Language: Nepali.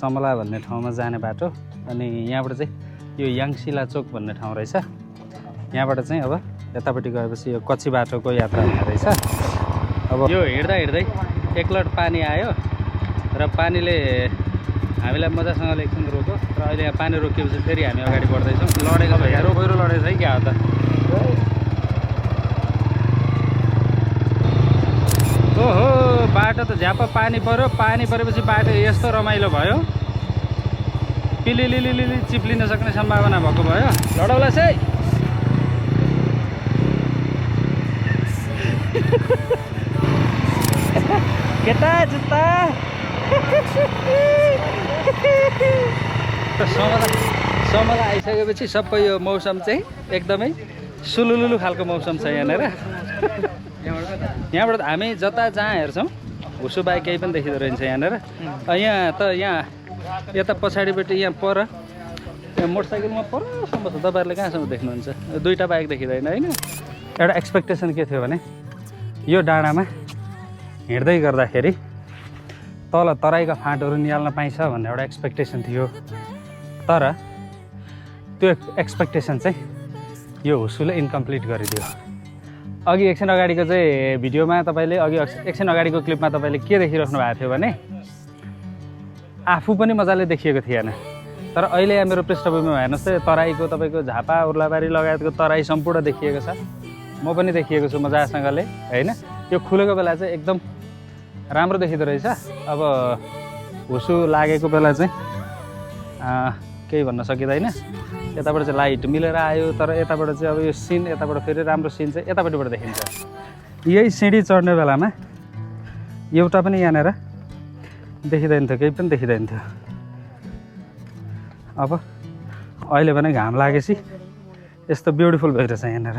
समला भन्ने ठाउँमा जाने बाटो अनि यहाँबाट चाहिँ यो याङसिला चोक भन्ने ठाउँ रहेछ। यहाँबाट चाहिँ अब यतापट्टि गएपछि यो कच्ची बाटोको यात्रा हुने रहेछ। अब यो हिँड्दा हिँड्दै एकलट पानी आयो र पानीले हामीलाई मजासँगले एकछिन रोक्यो र अहिले यहाँ पानी रोकिएपछि फेरि हामी अगाडि बढ्दैछौँ। लडेको भैया रोगैरो लडेछ है क्या हो त। ओहो बाटो त झ्याप पानी पऱ्यो। पानी परेपछि बाटो यस्तो रमाइलो भयो, पिलिलिलिलि चिप्लिन सक्ने सम्भावना भएको भयो। लडौला चाहिँ केटा जुत्ता समला आइसकेपछि सबै यो मौसम चाहिँ एकदमै सुलुलुलु खालको मौसम छ यहाँनिर। यहाँबाट हामी जता जहाँ हेर्छौँ हुसु बाहेक केही पनि देखिँदो रहेछ यहाँनिर। यहाँ त यहाँ यता पछाडिपट्टि यहाँ पर यहाँ मोटरसाइकलमा परसम्म छ। तपाईँहरूले कहाँसम्म देख्नुहुन्छ? दुईवटा बाइक देखिँदैन होइन। एउटा एक्सपेक्टेसन के थियो भने यो डाँडामा हिँड्दै गर्दाखेरि तल तराईका फाँटहरू निहाल्न पाइन्छ भन्ने एउटा एक्सपेक्टेसन थियो। तर त्यो एक्सपेक्टेसन चाहिँ यो हुसुले इन्कम्प्लिट गरिदियो। अघि एकछिन अगाडिको चाहिँ भिडियोमा तपाईँले एकछिन अगाडिको क्लिपमा तपाईँले के देखिराख्नु भएको थियो भने आफू पनि मजाले देखिएको थिएन। तर अहिले यहाँ मेरो पृष्ठभूमिमा हेर्नुहोस् त तराईको तपाईँको झापा उर्लाबारी लगायतको तराई सम्पूर्ण देखिएको छ। म पनि देखिएको छु मजासँगले होइन। यो खुलेको बेला चाहिँ एकदम राम्रो देखिँदो रहेछ। अब हुसु लागेको बेला चाहिँ केही भन्न सकिँदैन। यताबाट चाहिँ लाइट मिलेर आयो तर यताबाट चाहिँ अब यो सिन यताबाट फेरि राम्रो सिन चाहिँ यतापट्टिबाट देखिन्छ। यही सिँढी चढ्ने बेलामा एउटा पनि यहाँनिर देखिँदैन थियो, केही पनि देखिँदैन थियो। अब अहिले भने घाम लागेपछि यस्तो ब्युटिफुल भइरहेछ यहाँनिर।